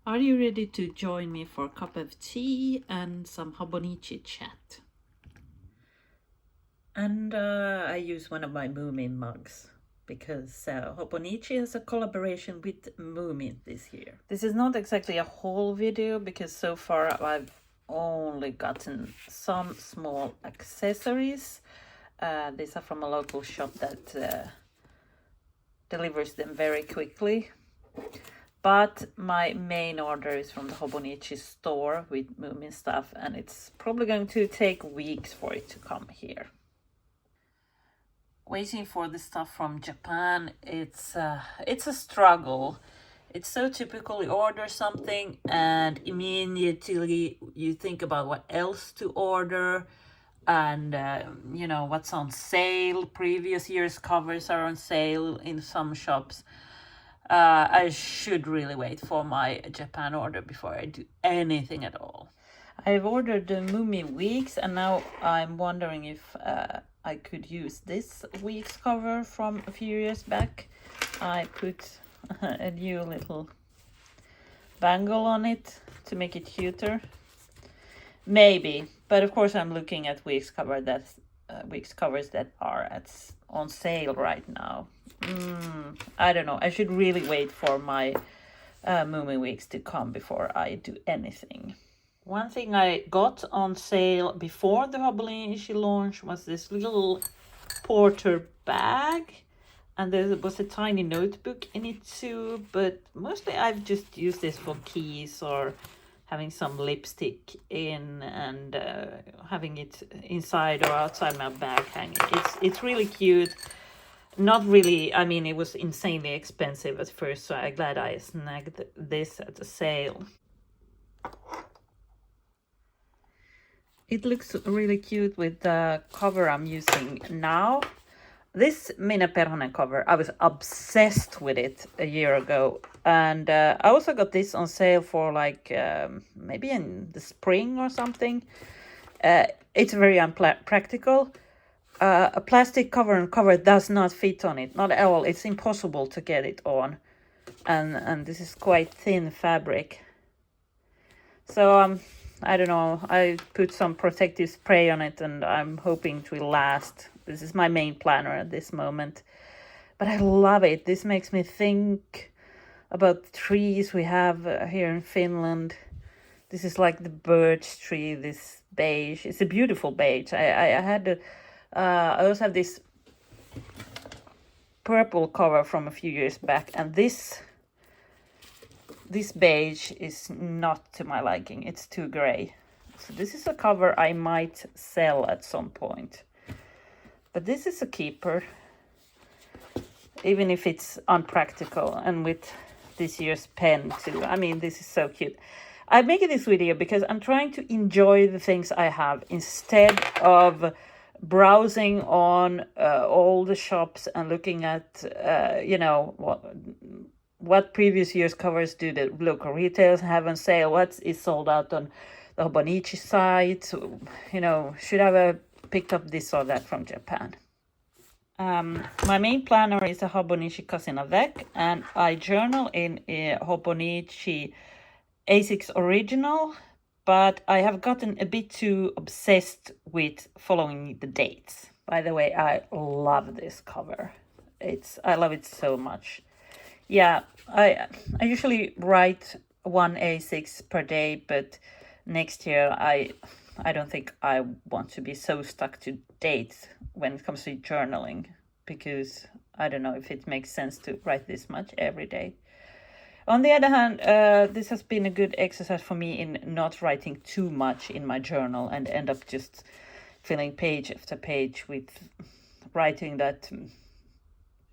Are you ready to join me for a cup of tea and some Hobonichi chat? And I use one of my Moomin mugs because Hobonichi has a collaboration with Moomin this year. This is not exactly a whole video because so far I've only gotten some small accessories. These are from a local shop that delivers them very quickly. But my main order is from the Hobonichi store with Moomin stuff, and it's probably going to take weeks for it to come here. Waiting for the stuff from Japan, it's a struggle. It's so typical, you order something and immediately you think about what else to order and what's on sale. Previous year's covers are on sale in some shops. I should really wait for my Japan order before I do anything at all. I've ordered the Moomin Weeks, and now I'm wondering if I could use this week's cover from a few years back. I put a new little bangle on it to make it cuter. Maybe, but of course I'm looking at week's covers that are on sale right now. I don't know. I should really wait for my Moomin Weeks to come before I do anything. One thing I got on sale before the Hobonichi launch was this little porter bag. And there was a tiny notebook in it too. But mostly I've just used this for keys or having some lipstick in and having it inside or outside my bag hanging. It's really cute. Not really, I mean, it was insanely expensive at first, so I'm glad I snagged this at a sale. It looks really cute with the cover I'm using now. This Minna Perhonen cover, I was obsessed with it a year ago. And I also got this on sale for like maybe in the spring or something. It's very unpractical. A plastic cover does not fit on it, not at all. It's impossible to get it on. And this is quite thin fabric. So I don't know, I put some protective spray on it and I'm hoping it will last. This is my main planner at this moment. But I love it. This makes me think about the trees we have here in Finland. This is like the birch tree, this beige. It's a beautiful beige. I also have this purple cover from a few years back, and this beige is not to my liking. It's too gray. So this is a cover I might sell at some point. But this is a keeper, even if it's unpractical, and with this year's pen too. I mean, this is so cute. I'm making this video because I'm trying to enjoy the things I have instead of browsing on all the shops and looking at, what previous year's covers do the local retailers have on sale, what is sold out on the Hobonichi site, should I have picked up this or that from Japan. My main planner is a Hobonichi Cousin Avec, and I journal in a Hobonichi A6 Original, but I have gotten a bit too obsessed with following the dates. By the way, I love this cover. I love it so much. Yeah, I usually write one A6 per day, but next year I don't think I want to be so stuck to dates when it comes to journaling, because I don't know if it makes sense to write this much every day. On the other hand, this has been a good exercise for me in not writing too much in my journal and end up just filling page after page with writing that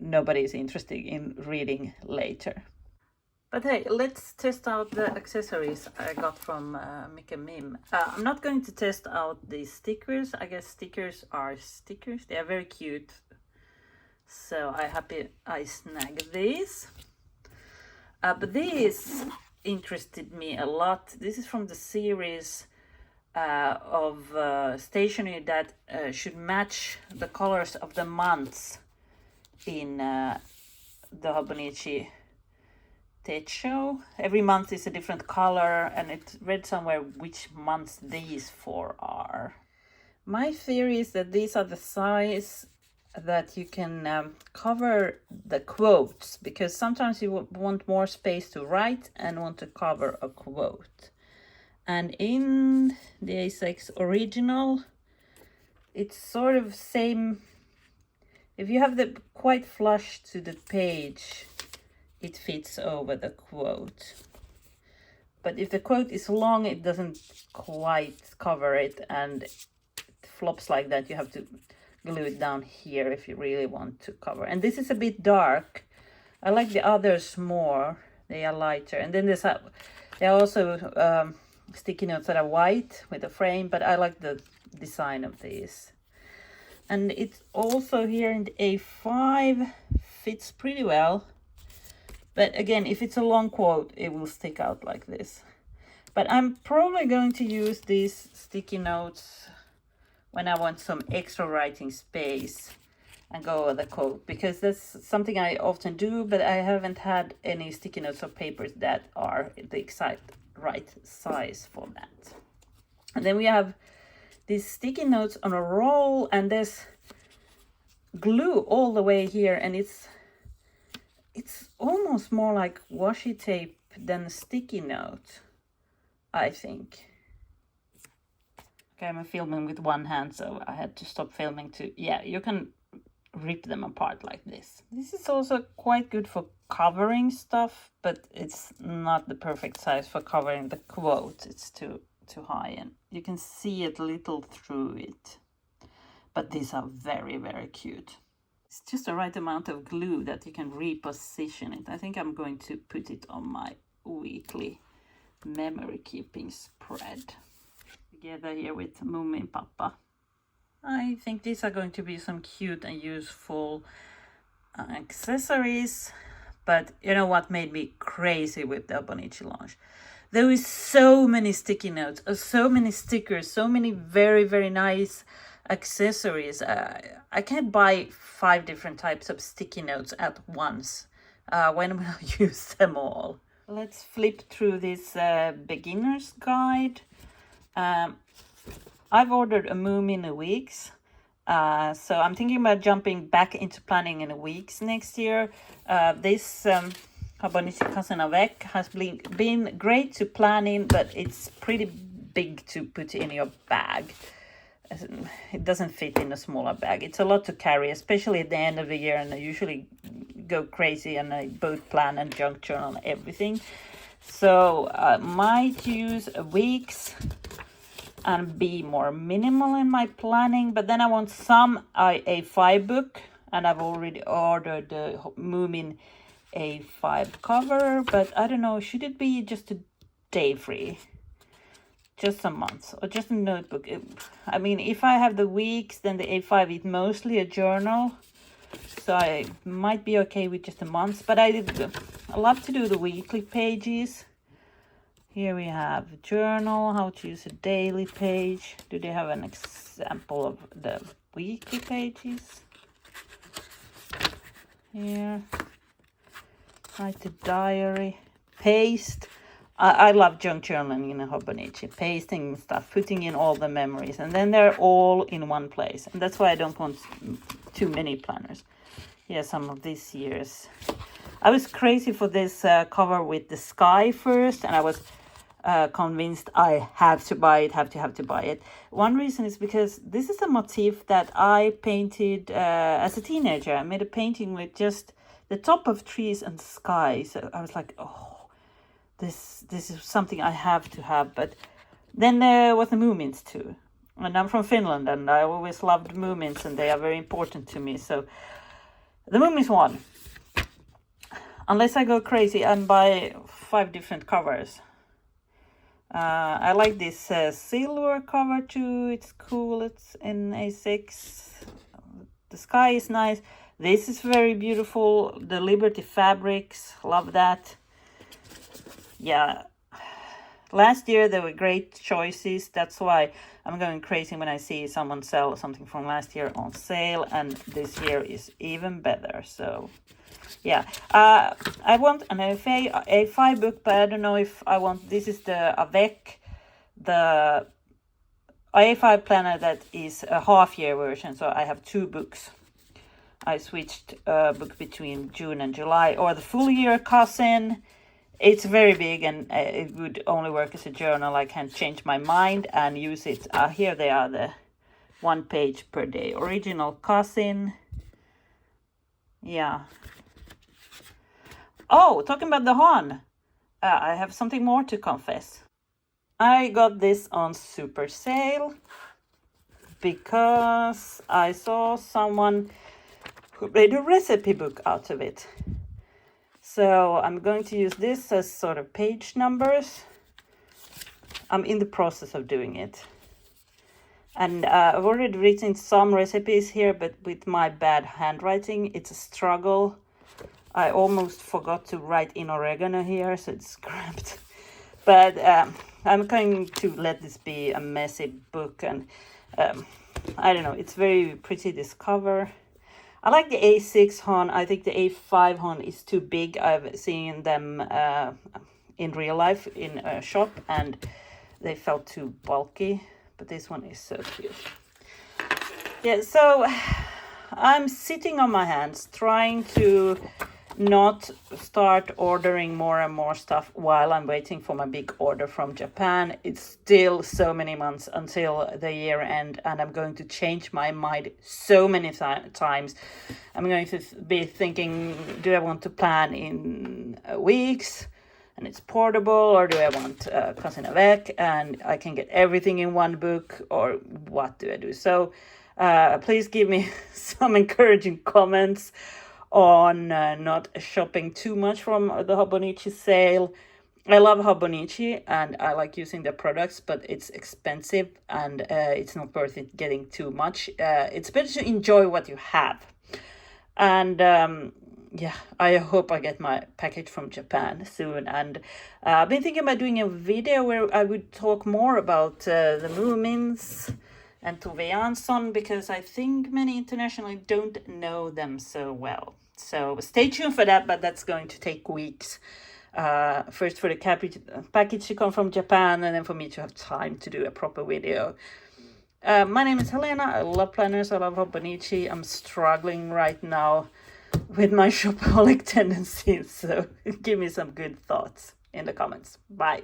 nobody is interested in reading later. But hey, let's test out the accessories I got from Mick and Mim. I'm not going to test out these stickers. I guess stickers are stickers. They are very cute. So I'm happy I snagged these. But this interested me a lot. This is from the series of stationery that should match the colors of the months in the Hobonichi techo. Every month is a different color, and it read somewhere which months these 4 are. My theory is that these are the size that you can cover the quotes, because sometimes you want more space to write and want to cover a quote. And in the A6 original, it's sort of same. If you have the quite flush to the page, it fits over the quote. But if the quote is long, it doesn't quite cover it, and it flops like that. You have to glue it down here if you really want to cover. And this is a bit dark. I like the others more. They are lighter. And then there are also sticky notes that are white with a frame, but I like the design of these. And it's also here in the A5, fits pretty well. But again, if it's a long quote, it will stick out like this. But I'm probably going to use these sticky notes when I want some extra writing space and go over the quote, because that's something I often do, but I haven't had any sticky notes or papers that are the exact right size for that. And then we have these sticky notes on a roll, and there's glue all the way here, and it's almost more like washi tape than a sticky note, I think. Okay, I'm filming with one hand, so I had to stop filming to, yeah, you can rip them apart like this. This is also quite good for covering stuff, but it's not the perfect size for covering the quote. It's too high, and you can see it a little through it. But these are very, very cute. It's just the right amount of glue that you can reposition it. I think I'm going to put it on my weekly memory keeping spread. Together here with Moomin Papa. I think these are going to be some cute and useful accessories. But you know what made me crazy with the Hobonichi launch? There is so many sticky notes, so many stickers, so many very, very nice accessories. I can't buy 5 different types of sticky notes at once. When will I use them all? Let's flip through this beginner's guide. I've ordered a Moomin Weeks. So I'm thinking about jumping back into planning in weeks next year. This Hobonichi Cousin avec has been great to plan in, but it's pretty big to put in your bag. It doesn't fit in a smaller bag. It's a lot to carry, especially at the end of the year, and I usually go crazy and I both plan and junk journal and everything. So I might use weeks and be more minimal in my planning, but then I want some A5 book, and I've already ordered the Moomin A5 cover, but I don't know, should it be just a day free? Just a month, or just a notebook? I mean, if I have the weeks, then the A5 is mostly a journal, so I might be okay with just a month, but I love to do the weekly pages. Here we have a journal, how to use a daily page. Do they have an example of the weekly pages? Here, write a diary, paste. I love junk journaling in a Hobonichi, pasting stuff, putting in all the memories, and then they're all in one place. And that's why I don't want too many planners. Here's some of this year's. I was crazy for this cover with the sky first, and I was convinced I have to buy it, have to buy it. One reason is because this is a motif that I painted as a teenager. I made a painting with just the top of trees and sky. So I was like, oh, this is something I have to have. But then there was the Moomins too. And I'm from Finland, and I always loved Moomins, and they are very important to me. So the Moomins won. Unless I go crazy and buy 5 different covers. I like this silver cover too. It's cool. It's in A6. The sky is nice. This is very beautiful. The Liberty fabrics, love that. Yeah, last year there were great choices. That's why I'm going crazy when I see someone sell something from last year on sale, and this year is even better. So Yeah, I want an A5 book, but I don't know if I want. This is the Avec, the A5 planner that is a half-year version. So I have 2 books. I switched a book between June and July, or the full year cousin. It's very big and it would only work as a journal. I can change my mind and use it. Here they are, the 1 page per day. Original cousin. Yeah. Oh, talking about the Han. I have something more to confess. I got this on super sale because I saw someone who made a recipe book out of it. So I'm going to use this as sort of page numbers. I'm in the process of doing it. And I've already written some recipes here, but with my bad handwriting, it's a struggle. I almost forgot to write in oregano here, so it's scrapped. But I'm going to let this be a messy book. And I don't know, it's very pretty, this cover. I like the A6 Han. I think the A5 Han is too big. I've seen them in real life in a shop and they felt too bulky. But this one is so cute. Yeah, so I'm sitting on my hands trying to not start ordering more and more stuff while I'm waiting for my big order from Japan. It's still so many months until the year end, and I'm going to change my mind so many times. I'm going to be thinking, do I want to plan in weeks and it's portable, or do I want Cousin Avec and I can get everything in one book, or what do I do? So please give me some encouraging comments on not shopping too much from the Hobonichi sale. I love Hobonichi and I like using the products, but it's expensive and it's not worth it getting too much. It's better to enjoy what you have. And yeah, I hope I get my package from Japan soon. And I've been thinking about doing a video where I would talk more about the Moomins and Tove Jansson, because I think many internationally don't know them so well. So stay tuned for that, but that's going to take weeks. First for the package to come from Japan, and then for me to have time to do a proper video. My name is Helena. I love planners. I love Hobonichi. I'm struggling right now with my shopaholic tendencies. So give me some good thoughts in the comments. Bye.